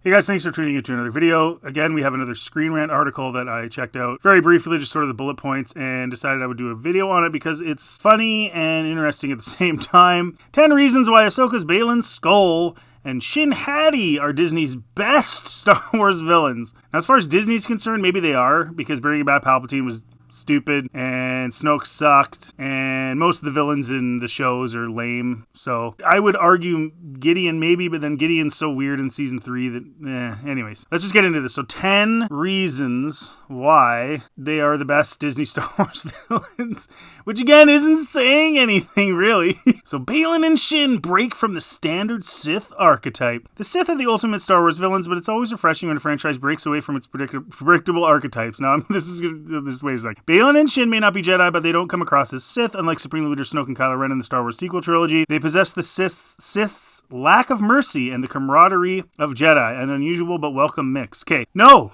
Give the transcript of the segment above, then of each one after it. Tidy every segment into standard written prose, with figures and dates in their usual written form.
Hey guys, thanks for tuning into another video. Again, we have another Screen Rant article that I checked out very briefly, just sort of the bullet points, and decided I would do a video on it because it's funny and interesting at the same time. 10 reasons why Ahsoka's Baylan Skull and Shin are Disney's best Star Wars villains. Now, as far as Disney's concerned, maybe they are, because bringing back Palpatine was stupid, and Snoke sucked, and most of the villains in the shows are lame. So I would argue Gideon maybe, but then Gideon's so weird in season 3 that, anyways. Let's just get into this. So 10 reasons why they are the best Disney Star Wars villains, which again isn't saying anything really. So Baylan and Shin break from the standard Sith archetype. The Sith are the ultimate Star Wars villains, but it's always refreshing when a franchise breaks away from its predictable archetypes. Now, wait a second. Baylan and Shin may not be Jedi, but they don't come across as Sith. Unlike Supreme Leader Snoke and Kylo Ren in the Star Wars sequel trilogy, they possess the Sith's lack of mercy and the camaraderie of Jedi, an unusual but welcome mix. Okay, no.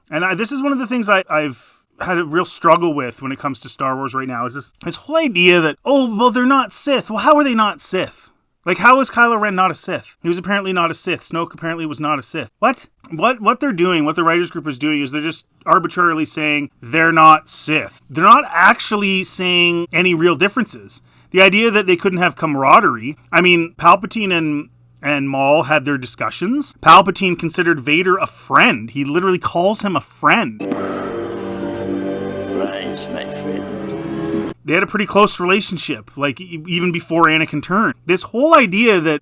And this is one of the things I've had a real struggle with when it comes to Star Wars right now, is this whole idea that, oh, well, they're not Sith. Well, how are they not Sith? Like, how is Kylo Ren not a Sith? He was apparently not a Sith. Snoke apparently was not a Sith. What they're doing, what the writers group is doing, is they're just arbitrarily saying they're not Sith. They're not actually saying any real differences. The idea that they couldn't have camaraderie, I mean, Palpatine and Maul had their discussions. Palpatine considered Vader a friend. He literally calls him a friend. Rise, my friend. They had a pretty close relationship, like even before Anakin turned. This whole idea that,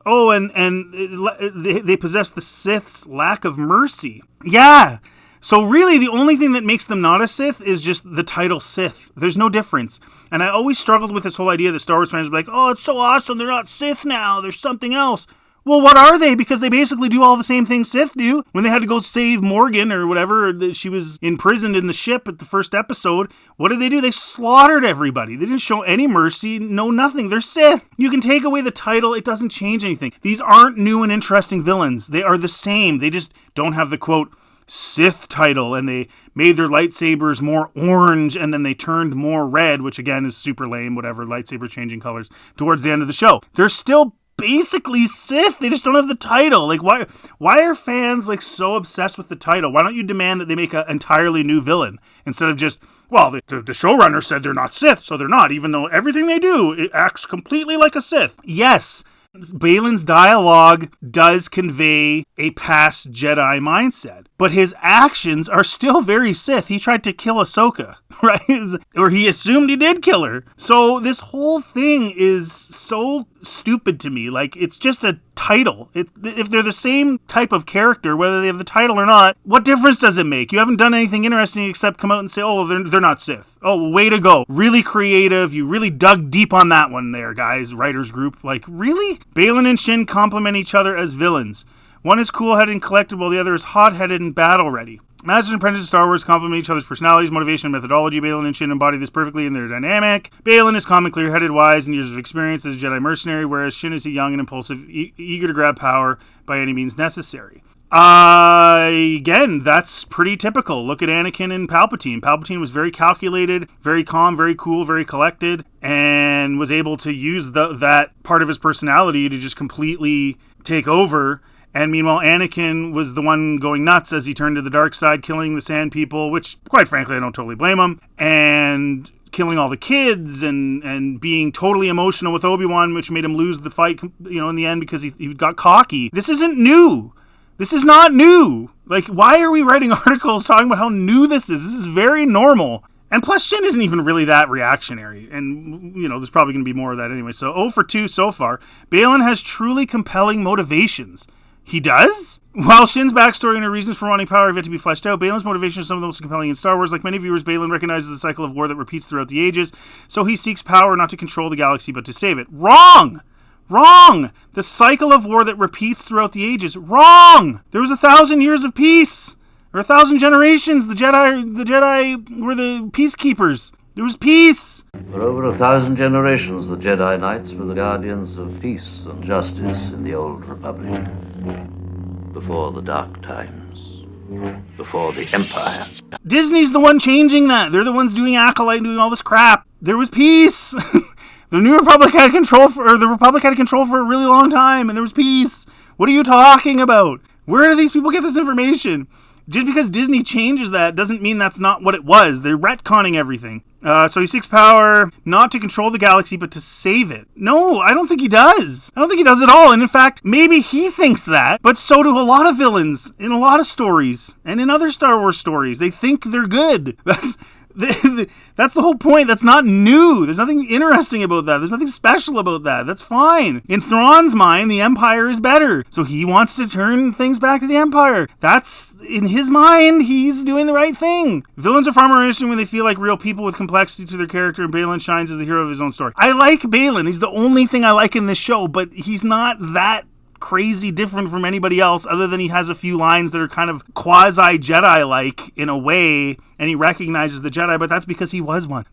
they possess the Sith's lack of mercy. Yeah. So really, the only thing that makes them not a Sith is just the title Sith. There's no difference. And I always struggled with this whole idea that Star Wars fans would be like, oh, it's so awesome, they're not Sith now, there's something else. Well, what are they? Because they basically do all the same things Sith do. When they had to go save Morgan or whatever, she was imprisoned in the ship at the first episode, what did they do? They slaughtered everybody. They didn't show any mercy, no nothing. They're Sith. You can take away the title, it doesn't change anything. These aren't new and interesting villains. They are the same. They just don't have the, quote, Sith title, and they made their lightsabers more orange, and then they turned more red, which again is super lame, whatever, lightsaber changing colors, towards the end of the show. They're still basically Sith. They just don't have the title. Like, why are fans like so obsessed with the title? Why don't you demand that they make an entirely new villain instead of just, well, the showrunner said they're not Sith, so they're not, even though everything they do, it acts completely like a Sith. Yes, Baylan's dialogue does convey a past Jedi mindset, but his actions are still very Sith. He tried to kill Ahsoka, right? Or he assumed he did kill her. So this whole thing is so stupid to me. Like, it's just a title. If they're the same type of character, whether they have the title or not, what difference does it make? You haven't done anything interesting except come out and say, oh, they're not Sith. Oh, way to go. Really creative. You really dug deep on that one there, guys. Writers group. Like, really? Baylan and Shin complement each other as villains. One is cool-headed and collectible, the other is hot-headed and battle-ready. Master and Apprentice of Star Wars complement each other's personalities, motivation, and methodology. Baylan and Shin embody this perfectly in their dynamic. Baylan is calm and clear-headed, wise, and years of experience as a Jedi mercenary, whereas Shin is a young and impulsive, eager to grab power by any means necessary. Again, that's pretty typical. Look at Anakin and Palpatine. Palpatine was very calculated, very calm, very cool, very collected, and was able to use that part of his personality to just completely take over. And meanwhile, Anakin was the one going nuts as he turned to the dark side, killing the Sand People, which, quite frankly, I don't totally blame him, and killing all the kids and being totally emotional with Obi-Wan, which made him lose the fight, in the end because he got cocky. This isn't new. This is not new. Like, why are we writing articles talking about how new this is? This is very normal. And plus, Shin isn't even really that reactionary. And, there's probably going to be more of that anyway. So 0 for 2 so far. Baylan has truly compelling motivations. He does? While Shin's backstory and her reasons for wanting power have yet to be fleshed out, Baylan's motivation is some of the most compelling in Star Wars. Like many viewers, Baylan recognizes the cycle of war that repeats throughout the ages, so he seeks power not to control the galaxy, but to save it. Wrong! The cycle of war that repeats throughout the ages. Wrong! There was 1,000 years of peace. Or 1,000 generations. The Jedi were the peacekeepers. There was peace. For over 1,000 generations, the Jedi Knights were the guardians of peace and justice in the Old Republic. Before the Dark Times. Before the Empire. Disney's the one changing that. They're the ones doing Acolyte and doing all this crap. There was peace. The Republic had control for a really long time, and there was peace. What are you talking about? Where do these people get this information? Just because Disney changes that doesn't mean that's not what it was. They're retconning everything. So he seeks power not to control the galaxy, but to save it. No, I don't think he does. I don't think he does at all. And in fact, maybe he thinks that, but so do a lot of villains in a lot of stories and in other Star Wars stories. They think they're good. That's the whole point. That's not new. There's nothing interesting about that. There's nothing special about that. That's fine. In Thrawn's mind, the Empire is better. So he wants to turn things back to the Empire. That's, in his mind, he's doing the right thing. Villains are far more interesting when they feel like real people with complexity to their character, and Baylan shines as the hero of his own story. I like Baylan. He's the only thing I like in this show, but he's not that crazy different from anybody else, other than he has a few lines that are kind of quasi-Jedi-like in a way, and he recognizes the Jedi, but that's because he was one.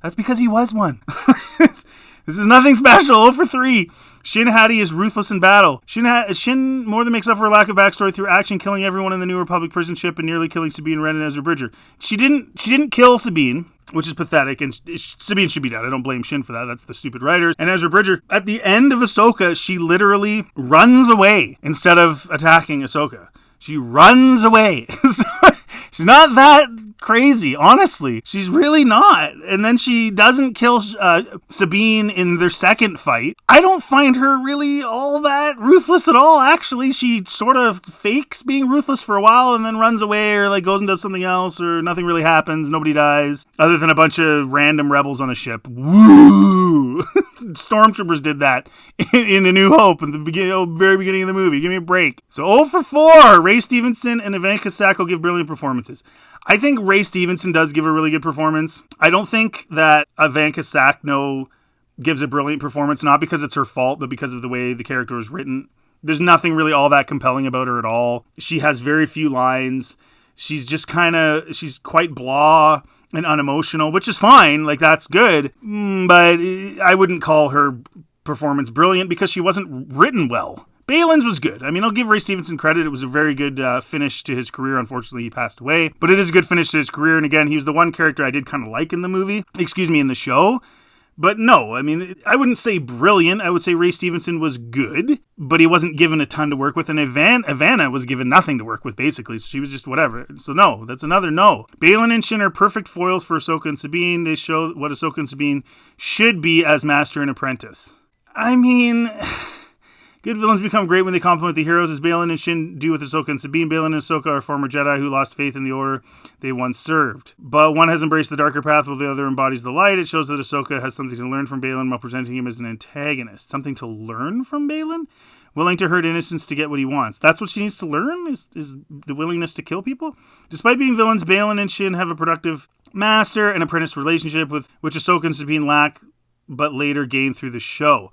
This is nothing special. 0 for 3. Shin Hati is ruthless in battle. Shin more than makes up for a lack of backstory through action, killing everyone in the New Republic prison ship and nearly killing Sabine Wren and Ezra Bridger. She didn't kill Sabine, which is pathetic, and Sabine should be dead. I don't blame Shin for that. That's the stupid writers. And Ezra Bridger, at the end of Ahsoka, she literally runs away instead of attacking Ahsoka. She runs away. She's not that crazy, honestly. She's really not. And then she doesn't kill Sabine in their second fight. I don't find her really all that ruthless at all, actually. She sort of fakes being ruthless for a while and then runs away or like goes and does something else, or nothing really happens. Nobody dies other than a bunch of random rebels on a ship. Woo! Stormtroopers did that in A New Hope in the very beginning of the movie. Give me a break. So 0 for 4. Ray Stevenson and Ivanka Sack will give brilliant performances. I think Ray Stevenson does give a really good performance. I don't think that Ivanka Sackno gives a brilliant performance, not because it's her fault, but because of the way the character is written. There's nothing really all that compelling about her at all. She has very few lines. She's just she's quite blah and unemotional, which is fine. Like, that's good. But I wouldn't call her performance brilliant because she wasn't written well. Baylan's was good. I mean, I'll give Ray Stevenson credit. It was a very good finish to his career. Unfortunately, he passed away. But it is a good finish to his career. And again, he was the one character I did kind of like in the show. But no, I mean, I wouldn't say brilliant. I would say Ray Stevenson was good, but he wasn't given a ton to work with. And Ivana was given nothing to work with, basically. So she was just whatever. So no, that's another no. Baylan and Shin are perfect foils for Ahsoka and Sabine. They show what Ahsoka and Sabine should be as master and apprentice. I mean, good villains become great when they complement the heroes, as Baylan and Shin do with Ahsoka and Sabine. Baylan and Ahsoka are former Jedi who lost faith in the order they once served. But one has embraced the darker path while the other embodies the light. It shows that Ahsoka has something to learn from Baylan while presenting him as an antagonist. Something to learn from Baylan? Willing to hurt innocents to get what he wants. That's what she needs to learn, is the willingness to kill people? Despite being villains, Baylan and Shin have a productive master and apprentice relationship, with which Ahsoka and Sabine lack, but later gain through the show.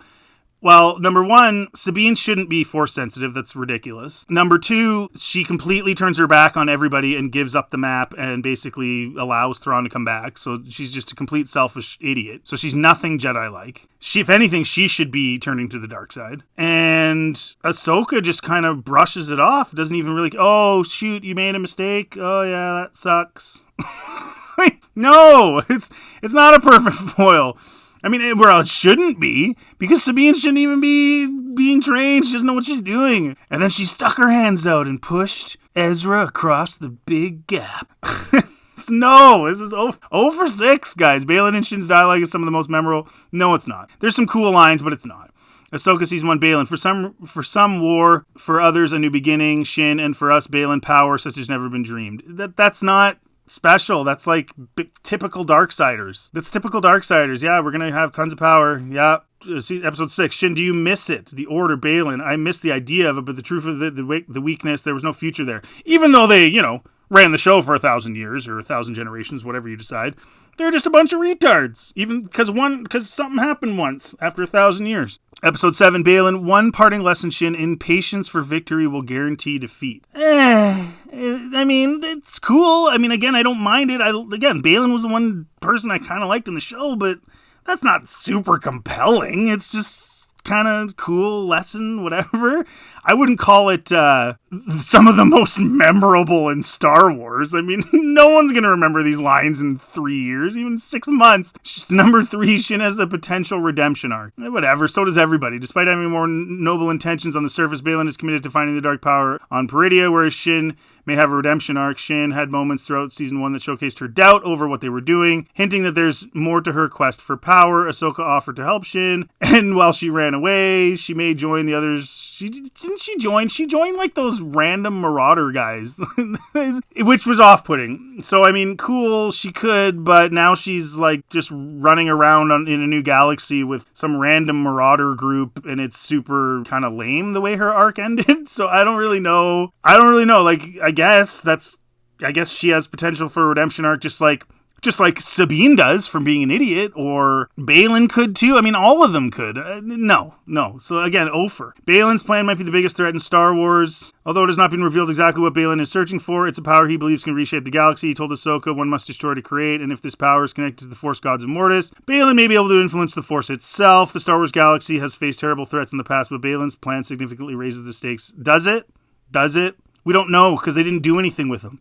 Well, number one, Sabine shouldn't be force sensitive. That's ridiculous. Number two, she completely turns her back on everybody and gives up the map and basically allows Thrawn to come back. So she's just a complete selfish idiot. So she's nothing Jedi-like. If anything, she should be turning to the dark side. And Ahsoka just kind of brushes it off. Doesn't even really, oh, shoot, you made a mistake. Oh, yeah, that sucks. No, it's not a perfect foil. I mean, well, it shouldn't be, because Sabine shouldn't even be being trained. She doesn't know what she's doing. And then she stuck her hands out and pushed Ezra across the big gap. No, this is 0 for 6, guys. Baylan and Shin's dialogue is some of the most memorable. No, it's not. There's some cool lines, but it's not. Ahsoka sees one Baylan. For some war, for others a new beginning. Shin, and for us Baylan, power such as never been dreamed. That's not special. That's like typical Darksiders. That's typical Darksiders. Yeah, we're gonna have tons of power. Yeah. See, episode 6. Shin, do you miss it? The Order, Baylan. I miss the idea of it, but the truth of the weakness, there was no future there. Even though they, ran the show for 1,000 years or 1,000 generations, whatever you decide. They're just a bunch of retards. Even because something happened once after 1,000 years. Episode 7, Baylan. One parting lesson, Shin. Impatience for victory will guarantee defeat. I mean, it's cool. I mean, again, I don't mind it. Baylan was the one person I kind of liked in the show, but that's not super compelling. It's just kind of cool lesson, whatever. I wouldn't call it some of the most memorable in Star Wars. I mean, no one's going to remember these lines in 3 years, even 6 months. Number 3, Shin has a potential redemption arc. Whatever, so does everybody. Despite having more noble intentions on the surface, Baylan is committed to finding the dark power on Peridia, whereas Shin may have a redemption arc. Shin had moments throughout season 1 that showcased her doubt over what they were doing, hinting that there's more to her quest for power. Ahsoka offered to help Shin, and while she ran away, she may join the others. Didn't she join? She joined like those random marauder guys, which was off-putting. So, I mean, cool, she could, but now she's like just running around in a new galaxy with some random marauder group, and it's super kind of lame the way her arc ended. So I don't really know. Like, I guess she has potential for a redemption arc, just like Sabine does from being an idiot, or Baylan could too. I mean, all of them could. No. So again, Ofer. Baylan's plan might be the biggest threat in Star Wars. Although it has not been revealed exactly what Baylan is searching for, it's a power he believes can reshape the galaxy. He told Ahsoka one must destroy to create, and if this power is connected to the Force gods of Mortis, Baylan may be able to influence the Force itself. The Star Wars galaxy has faced terrible threats in the past, but Baylan's plan significantly raises the stakes. Does it? We don't know, because they didn't do anything with him.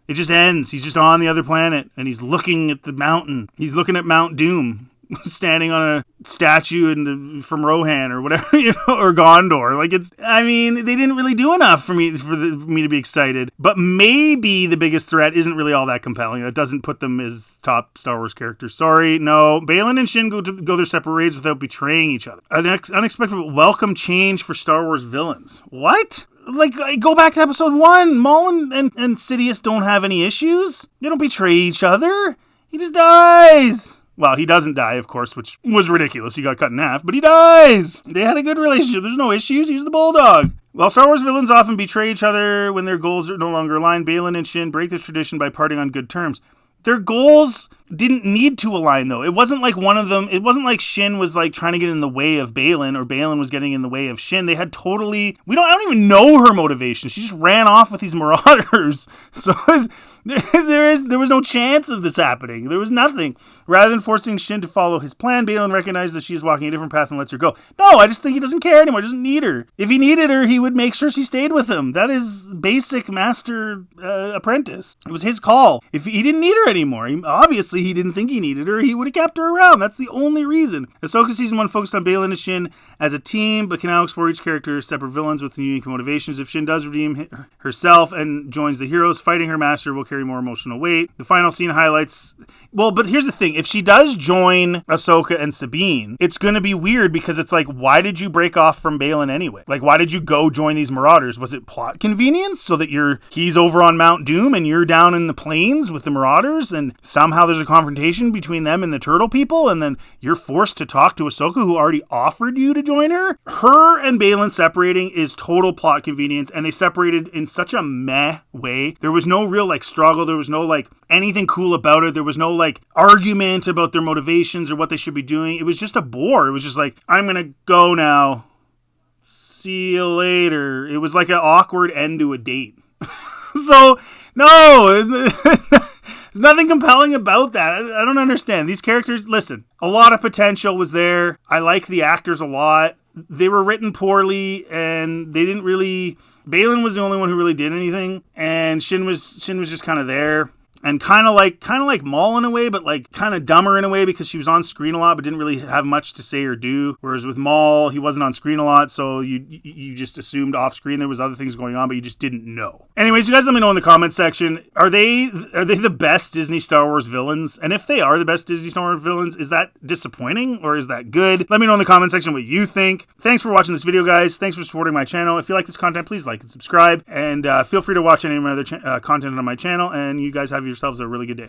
It just ends. He's just on the other planet, and he's looking at the mountain. He's looking at Mount Doom, standing on a statue from Rohan or whatever, or Gondor. Like, they didn't really do enough for me to be excited. But maybe the biggest threat isn't really all that compelling. That doesn't put them as top Star Wars characters. Sorry, no. Baylan and Shin go their separate ways without betraying each other. An unexpected but welcome change for Star Wars villains. What? Like, go back to episode 1. Maul and Sidious don't have any issues. They don't betray each other. He just dies. Well, he doesn't die, of course, which was ridiculous. He got cut in half, but he dies. They had a good relationship. There's no issues. He's the bulldog. While Star Wars villains often betray each other when their goals are no longer aligned, Baylan and Shin break this tradition by parting on good terms. Their goals didn't need to align, though. It wasn't like Shin was like trying to get in the way of Baylan, or Baylan was getting in the way of Shin. They had I don't even know her motivation. She just ran off with these marauders. So there was no chance of this happening. There was nothing. Rather than forcing Shin to follow his plan, Baylan recognized that she is walking a different path and lets her go. No, I just think he doesn't care anymore. He doesn't need her. If he needed her, he would make sure she stayed with him. That is basic master apprentice. It was his call. If he didn't need her anymore, obviously he didn't think he needed her. He would have kept her around. That's the only reason. Ahsoka Season 1 focused on Baylan and Shin as a team, but can now explore each character as separate villains with unique motivations. If Shin does redeem herself and joins the heroes, fighting her master will carry more emotional weight. The final scene highlights... Well, but here's the thing. If she does join Ahsoka and Sabine, it's going to be weird, because it's like, why did you break off from Baylan anyway? Like, why did you go join these marauders? Was it plot convenience so that he's over on Mount Doom and you're down in the plains with the marauders, and somehow there's a confrontation between them and the turtle people, and then you're forced to talk to Ahsoka, who already offered you to join her? Her and Baylan separating is total plot convenience, and they separated in such a meh way. There was no real struggle. There was no anything cool about it. There was no argument about their motivations or what they should be doing. It was just a bore. It was just I'm gonna go now. See you later. It was like an awkward end to a date. So, no, there's nothing compelling about that. I don't understand. These characters, listen, a lot of potential was there. I like the actors a lot. They were written poorly, and they didn't really... Baylan was the only one who really did anything, and Shin was just kind of there. And kind of like Maul in a way, but kind of dumber in a way, because she was on screen a lot but didn't really have much to say or do. Whereas with Maul, he wasn't on screen a lot, so you just assumed off screen there was other things going on, but you just didn't know. Anyways, you guys let me know in the comment section, are they the best Disney Star Wars villains? And if they are the best Disney Star Wars villains, is that disappointing or is that good? Let me know in the comment section what you think. Thanks for watching this video, guys. Thanks for supporting my channel. If you like this content, please like and subscribe, and feel free to watch any of my other content on my channel, and you guys have yourselves a really good day.